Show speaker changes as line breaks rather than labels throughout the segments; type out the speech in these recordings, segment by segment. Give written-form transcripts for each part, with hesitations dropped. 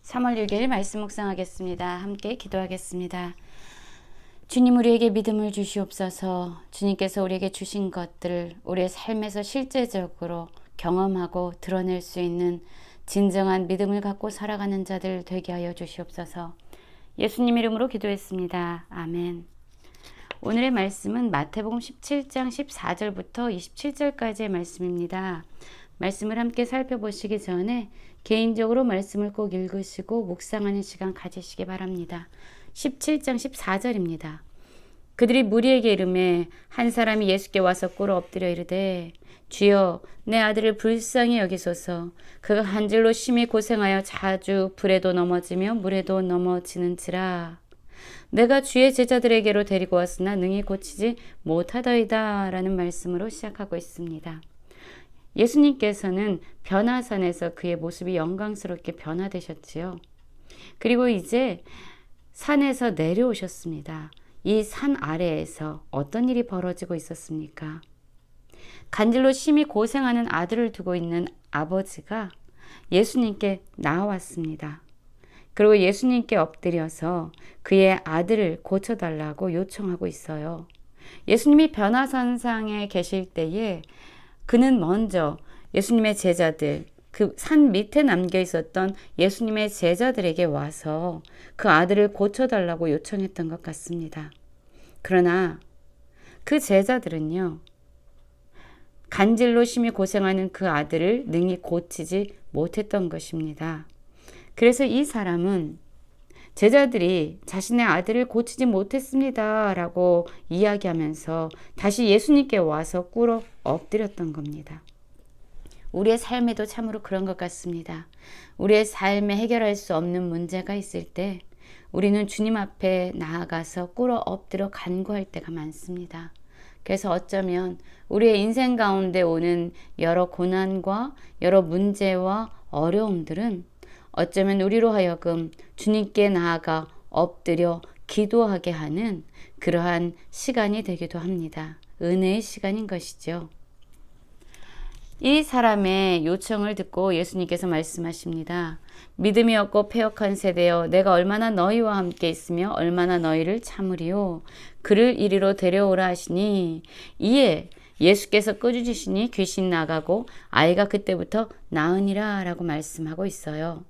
3월 6일 말씀 묵상하겠습니다. 함께 기도하겠습니다. 주님, 우리에게 믿음을 주시옵소서. 주님께서 우리에게 주신 것들을 우리의 삶에서 실제적으로 경험하고 드러낼 수 있는 진정한 믿음을 갖고 살아가는 자들 되게 하여 주시옵소서. 예수님 이름으로 기도했습니다. 아멘. 오늘의 말씀은 마태복음 17장 14절부터 27절까지의 말씀입니다. 말씀을 함께 살펴보시기 전에 개인적으로 말씀을 꼭 읽으시고 묵상하는 시간 가지시기 바랍니다. 17장 14절입니다. 그들이 무리에게 이르매 한 사람이 예수께 와서 꿇어 엎드려 이르되 주여 내 아들을 불쌍히 여기소서. 그가 한 줄로 심히 고생하여 자주 불에도 넘어지며 물에도 넘어지는지라. 내가 주의 제자들에게로 데리고 왔으나 능히 고치지 못하더이다 라는 말씀으로 시작하고 있습니다. 예수님께서는 변화산에서 그의 모습이 영광스럽게 변화되셨지요. 그리고 이제 산에서 내려오셨습니다. 이 산 아래에서 어떤 일이 벌어지고 있었습니까? 간질로 심히 고생하는 아들을 두고 있는 아버지가 예수님께 나왔습니다. 그리고 예수님께 엎드려서 그의 아들을 고쳐달라고 요청하고 있어요. 예수님이 변화산상에 계실 때에 그는 먼저 예수님의 제자들, 그 산 밑에 남겨 있었던 예수님의 제자들에게 와서 그 아들을 고쳐달라고 요청했던 것 같습니다. 그러나 그 제자들은요, 간질로 심히 고생하는 그 아들을 능히 고치지 못했던 것입니다. 그래서 이 사람은 제자들이 자신의 아들을 고치지 못했습니다 라고 이야기하면서 다시 예수님께 와서 꿇어 엎드렸던 겁니다. 우리의 삶에도 참으로 그런 것 같습니다. 우리의 삶에 해결할 수 없는 문제가 있을 때 우리는 주님 앞에 나아가서 꿇어 엎드려 간구할 때가 많습니다. 그래서 어쩌면 우리의 인생 가운데 오는 여러 고난과 여러 문제와 어려움들은 어쩌면 우리로 하여금 주님께 나아가 엎드려 기도하게 하는 그러한 시간이 되기도 합니다. 은혜의 시간인 것이죠. 이 사람의 요청을 듣고 예수님께서 말씀하십니다. 믿음이 없고 패역한 세대여, 내가 얼마나 너희와 함께 있으며 얼마나 너희를 참으리요. 그를 이리로 데려오라 하시니 이에 예수께서 꾸짖으시니 귀신 나가고 아이가 그때부터 나으니라 라고 말씀하고 있어요.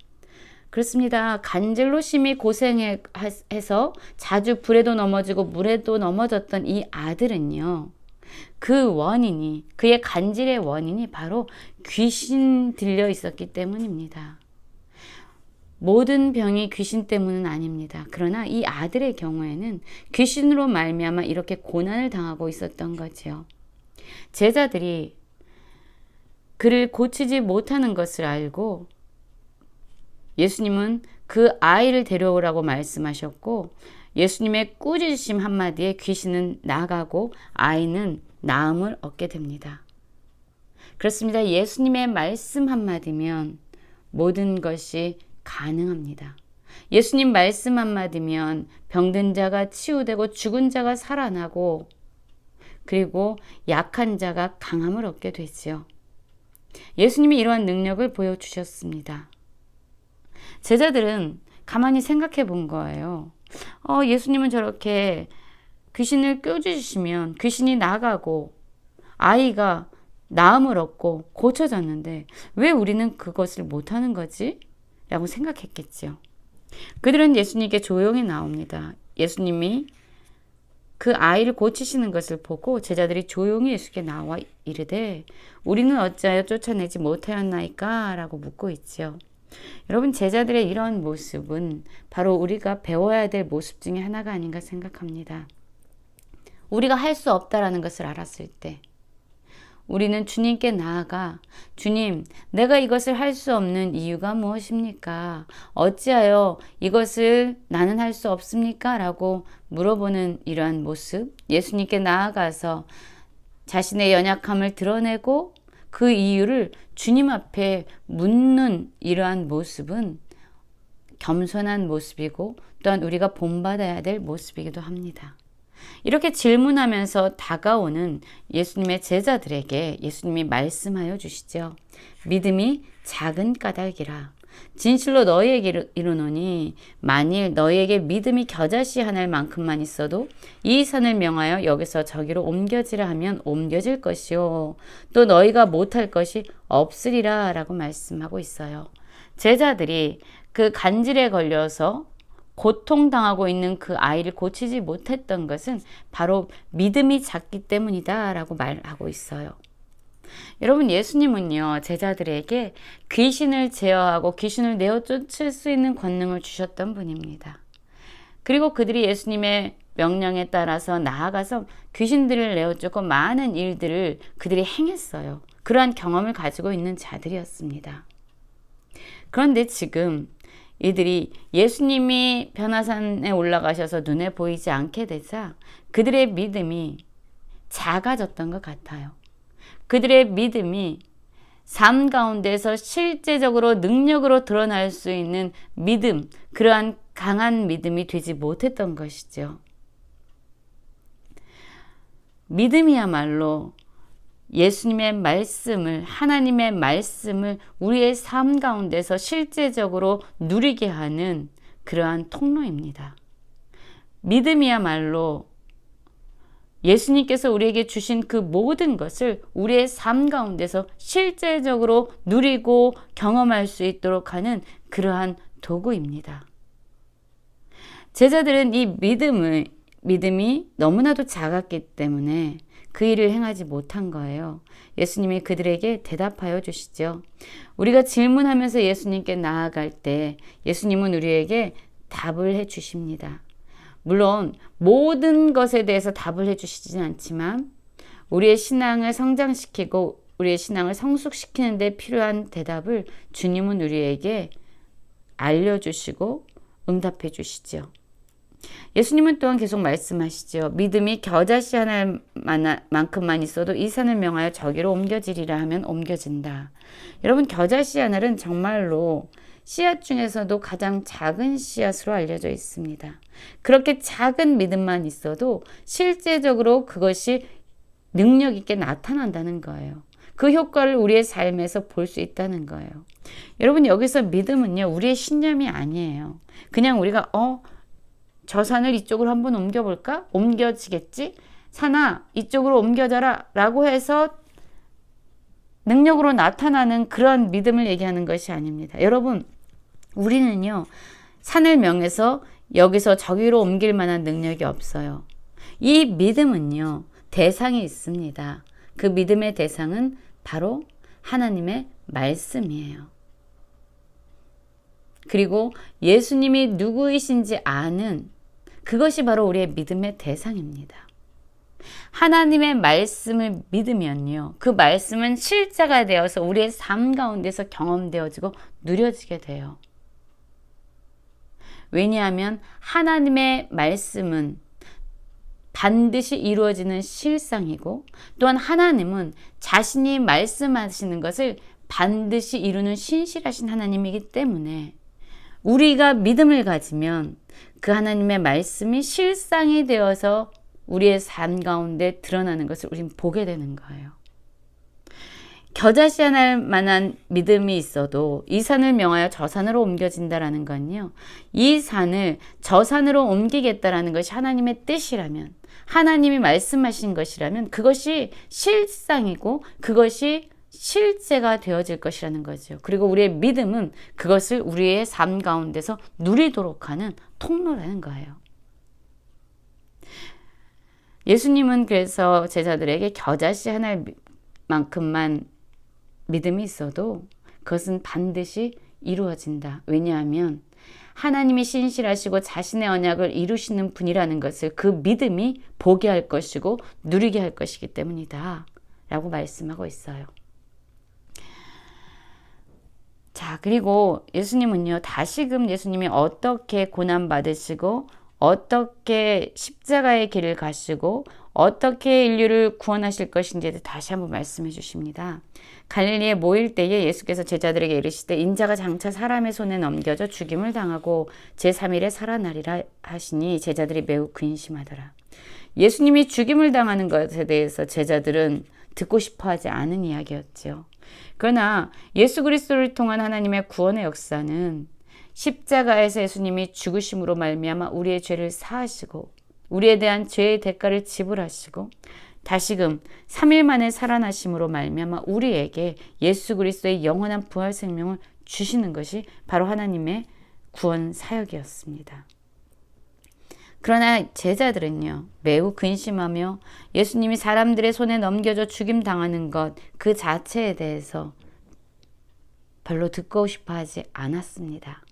그렇습니다. 간질로 심히 고생해서 자주 불에도 넘어지고 물에도 넘어졌던 이 아들은요, 그 원인이, 그의 간질의 원인이 바로 귀신 들려 있었기 때문입니다. 모든 병이 귀신 때문은 아닙니다. 그러나 이 아들의 경우에는 귀신으로 말미암아 이렇게 고난을 당하고 있었던 거지요. 제자들이 그를 고치지 못하는 것을 알고 예수님은 그 아이를 데려오라고 말씀하셨고, 예수님의 꾸짖으심 한마디에 귀신은 나가고 아이는 나음을 얻게 됩니다. 그렇습니다. 예수님의 말씀 한마디면 모든 것이 가능합니다. 예수님 말씀 한마디면 병든 자가 치유되고 죽은 자가 살아나고 그리고 약한 자가 강함을 얻게 되지요. 예수님이 이러한 능력을 보여주셨습니다. 제자들은 가만히 생각해 본 거예요. 예수님은 저렇게 귀신을 껴주시면 귀신이 나가고 아이가 나음을 얻고 고쳐졌는데 왜 우리는 그것을 못하는 거지? 라고 생각했겠죠. 그들은 예수님께 조용히 나옵니다. 예수님이 그 아이를 고치시는 것을 보고 제자들이 조용히 예수께 나와 이르되 우리는 어찌하여 쫓아내지 못하였나이까? 라고 묻고 있죠. 여러분, 제자들의 이런 모습은 바로 우리가 배워야 될 모습 중에 하나가 아닌가 생각합니다. 우리가 할 수 없다라는 것을 알았을 때 우리는 주님께 나아가 주님, 내가 이것을 할 수 없는 이유가 무엇입니까? 어찌하여 이것을 나는 할 수 없습니까? 라고 물어보는 이러한 모습, 예수님께 나아가서 자신의 연약함을 드러내고 그 이유를 주님 앞에 묻는 이러한 모습은 겸손한 모습이고 또한 우리가 본받아야 될 모습이기도 합니다. 이렇게 질문하면서 다가오는 예수님의 제자들에게 예수님이 말씀하여 주시죠. 믿음이 작은 까닭이라. 진실로 너희에게 이르노니 만일 너희에게 믿음이 겨자씨 하나일 만큼만 있어도 이 산을 명하여 여기서 저기로 옮겨지라 하면 옮겨질 것이요 또 너희가 못할 것이 없으리라 라고 말씀하고 있어요. 제자들이 그 간질에 걸려서 고통당하고 있는 그 아이를 고치지 못했던 것은 바로 믿음이 작기 때문이다 라고 말하고 있어요. 여러분, 예수님은요, 제자들에게 귀신을 제어하고 귀신을 내어 쫓을 수 있는 권능을 주셨던 분입니다. 그리고 그들이 예수님의 명령에 따라서 나아가서 귀신들을 내어 쫓고 많은 일들을 그들이 행했어요. 그러한 경험을 가지고 있는 자들이었습니다. 그런데 지금 이들이 예수님이 변화산에 올라가셔서 눈에 보이지 않게 되자 그들의 믿음이 작아졌던 것 같아요. 그들의 믿음이 삶 가운데서 실제적으로 능력으로 드러날 수 있는 믿음, 그러한 강한 믿음이 되지 못했던 것이죠. 믿음이야말로 예수님의 말씀을, 하나님의 말씀을 우리의 삶 가운데서 실제적으로 누리게 하는 그러한 통로입니다. 믿음이야말로 예수님께서 우리에게 주신 그 모든 것을 우리의 삶 가운데서 실제적으로 누리고 경험할 수 있도록 하는 그러한 도구입니다. 제자들은 이 믿음이 너무나도 작았기 때문에 그 일을 행하지 못한 거예요. 예수님이 그들에게 대답하여 주시죠. 우리가 질문하면서 예수님께 나아갈 때 예수님은 우리에게 답을 해 주십니다. 물론 모든 것에 대해서 답을 해주시지는 않지만 우리의 신앙을 성장시키고 우리의 신앙을 성숙시키는 데 필요한 대답을 주님은 우리에게 알려주시고 응답해 주시죠. 예수님은 또한 계속 말씀하시죠. 믿음이 겨자씨 하나만큼만 있어도 이 산을 명하여 저기로 옮겨지리라 하면 옮겨진다. 여러분, 겨자씨 하나는 정말로 씨앗 중에서도 가장 작은 씨앗으로 알려져 있습니다. 그렇게 작은 믿음만 있어도 실제적으로 그것이 능력 있게 나타난다는 거예요. 그 효과를 우리의 삶에서 볼 수 있다는 거예요. 여러분, 여기서 믿음은요, 우리의 신념이 아니에요. 그냥 우리가 저 산을 이쪽으로 한번 옮겨볼까? 옮겨지겠지? 산아, 이쪽으로 옮겨져라 라고 해서 능력으로 나타나는 그런 믿음을 얘기하는 것이 아닙니다. 여러분, 우리는요, 산을 명해서 여기서 저기로 옮길 만한 능력이 없어요. 이 믿음은요, 대상이 있습니다. 그 믿음의 대상은 바로 하나님의 말씀이에요. 그리고 예수님이 누구이신지 아는 그것이 바로 우리의 믿음의 대상입니다. 하나님의 말씀을 믿으면요, 그 말씀은 실제가 되어서 우리의 삶 가운데서 경험되어지고 누려지게 돼요. 왜냐하면 하나님의 말씀은 반드시 이루어지는 실상이고 또한 하나님은 자신이 말씀하시는 것을 반드시 이루는 신실하신 하나님이기 때문에 우리가 믿음을 가지면 그 하나님의 말씀이 실상이 되어서 우리의 삶 가운데 드러나는 것을 우리는 보게 되는 거예요. 겨자씨 하나일 만한 믿음이 있어도 이 산을 명하여 저 산으로 옮겨진다라는 건요, 이 산을 저 산으로 옮기겠다라는 것이 하나님의 뜻이라면, 하나님이 말씀하신 것이라면 그것이 실상이고 그것이 실제가 되어질 것이라는 거죠. 그리고 우리의 믿음은 그것을 우리의 삶 가운데서 누리도록 하는 통로라는 거예요. 예수님은 그래서 제자들에게 겨자씨 하나만큼만 믿음이 있어도 그것은 반드시 이루어진다. 왜냐하면 하나님이 신실하시고 자신의 언약을 이루시는 분이라는 것을 그 믿음이 보게 할 것이고 누리게 할 것이기 때문이다 라고 말씀하고 있어요. 자, 그리고 예수님은요, 다시금 예수님이 어떻게 고난받으시고 어떻게 십자가의 길을 가시고 어떻게 인류를 구원하실 것인지에 대해 다시 한번 말씀해 주십니다. 갈릴리에 모일 때에 예수께서 제자들에게 이르시되 인자가 장차 사람의 손에 넘겨져 죽임을 당하고 제3일에 살아나리라 하시니 제자들이 매우 근심하더라. 예수님이 죽임을 당하는 것에 대해서 제자들은 듣고 싶어 하지 않은 이야기였죠. 그러나 예수 그리스도를 통한 하나님의 구원의 역사는 십자가에서 예수님이 죽으심으로 말미암아 우리의 죄를 사하시고 우리에 대한 죄의 대가를 지불하시고 다시금 3일 만에 살아나심으로 말미암아 우리에게 예수 그리스도의 영원한 부활 생명을 주시는 것이 바로 하나님의 구원 사역이었습니다. 그러나 제자들은요, 매우 근심하며 예수님이 사람들의 손에 넘겨져 죽임 당하는 것 그 자체에 대해서 별로 듣고 싶어 하지 않았습니다.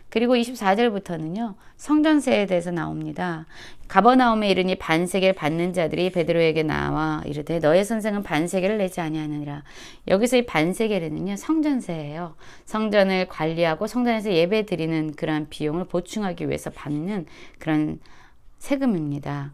그리고 24절부터는요. 성전세에 대해서 나옵니다. 가버나움에 이르니 반세계를 받는 자들이 베드로에게 나와 이르되 너의 선생은 반세계를 내지 아니하느니라. 여기서 이 반세계는요. 성전세예요. 성전을 관리하고 성전에서 예배 드리는 그러한 비용을 보충하기 위해서 받는 그런 세금입니다.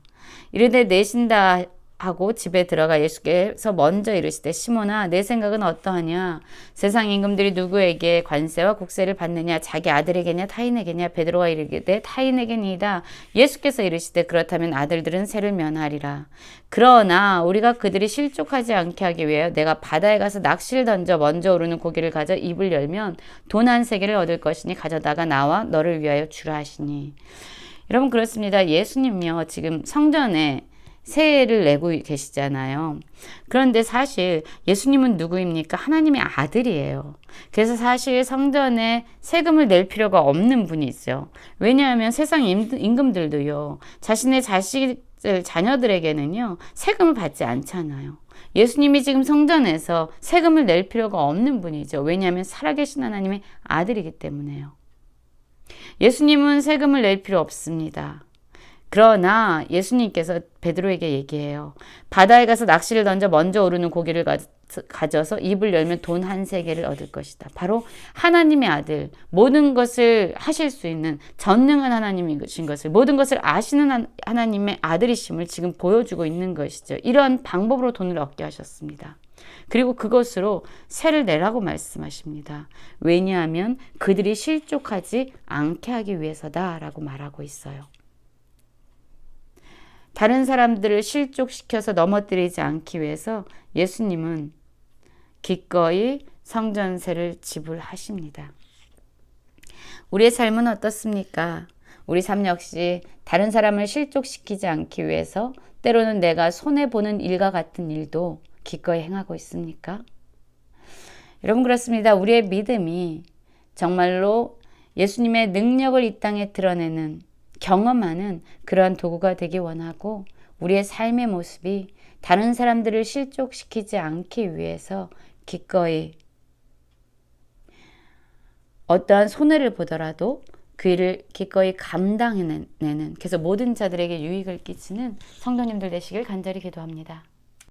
이르되 내신다 하고 집에 들어가 예수께서 먼저 이르시되 시몬아 내 생각은 어떠하냐 세상 임금들이 누구에게 관세와 국세를 받느냐 자기 아들에게냐 타인에게냐 베드로가 이르되 타인에게니이다. 예수께서 이르시되 그렇다면 아들들은 세를 면하리라. 그러나 우리가 그들이 실족하지 않게 하기 위하여 내가 바다에 가서 낚시를 던져 먼저 오르는 고기를 가져 입을 열면 돈 한 세겔을 얻을 것이니 가져다가 나와 너를 위하여 주라 하시니. 여러분 그렇습니다. 예수님요 지금 성전에 세를 내고 계시잖아요. 그런데 사실 예수님은 누구입니까? 하나님의 아들이에요. 그래서 사실 성전에 세금을 낼 필요가 없는 분이죠. 왜냐하면 세상 임금들도요. 자신의 자녀들에게는요. 세금을 받지 않잖아요. 예수님이 지금 성전에서 세금을 낼 필요가 없는 분이죠. 왜냐하면 살아계신 하나님의 아들이기 때문에요. 예수님은 세금을 낼 필요 없습니다. 그러나 예수님께서 베드로에게 얘기해요. 바다에 가서 낚시를 던져 먼저 오르는 고기를 가져서 입을 열면 돈 한 세겔을 얻을 것이다. 바로 하나님의 아들, 모든 것을 하실 수 있는 전능한 하나님이신 것을, 모든 것을 아시는 하나님의 아들이심을 지금 보여주고 있는 것이죠. 이러한 방법으로 돈을 얻게 하셨습니다. 그리고 그것으로 세를 내라고 말씀하십니다. 왜냐하면 그들이 실족하지 않게 하기 위해서다라고 말하고 있어요. 다른 사람들을 실족시켜서 넘어뜨리지 않기 위해서 예수님은 기꺼이 성전세를 지불하십니다. 우리의 삶은 어떻습니까? 우리 삶 역시 다른 사람을 실족시키지 않기 위해서 때로는 내가 손해보는 일과 같은 일도 기꺼이 행하고 있습니까? 여러분 그렇습니다. 우리의 믿음이 정말로 예수님의 능력을 이 땅에 드러내는 경험하는 그러한 도구가 되기 원하고 우리의 삶의 모습이 다른 사람들을 실족시키지 않기 위해서 기꺼이 어떠한 손해를 보더라도 그 일을 기꺼이 감당해내는 그래서 모든 자들에게 유익을 끼치는 성도님들 되시길 간절히 기도합니다.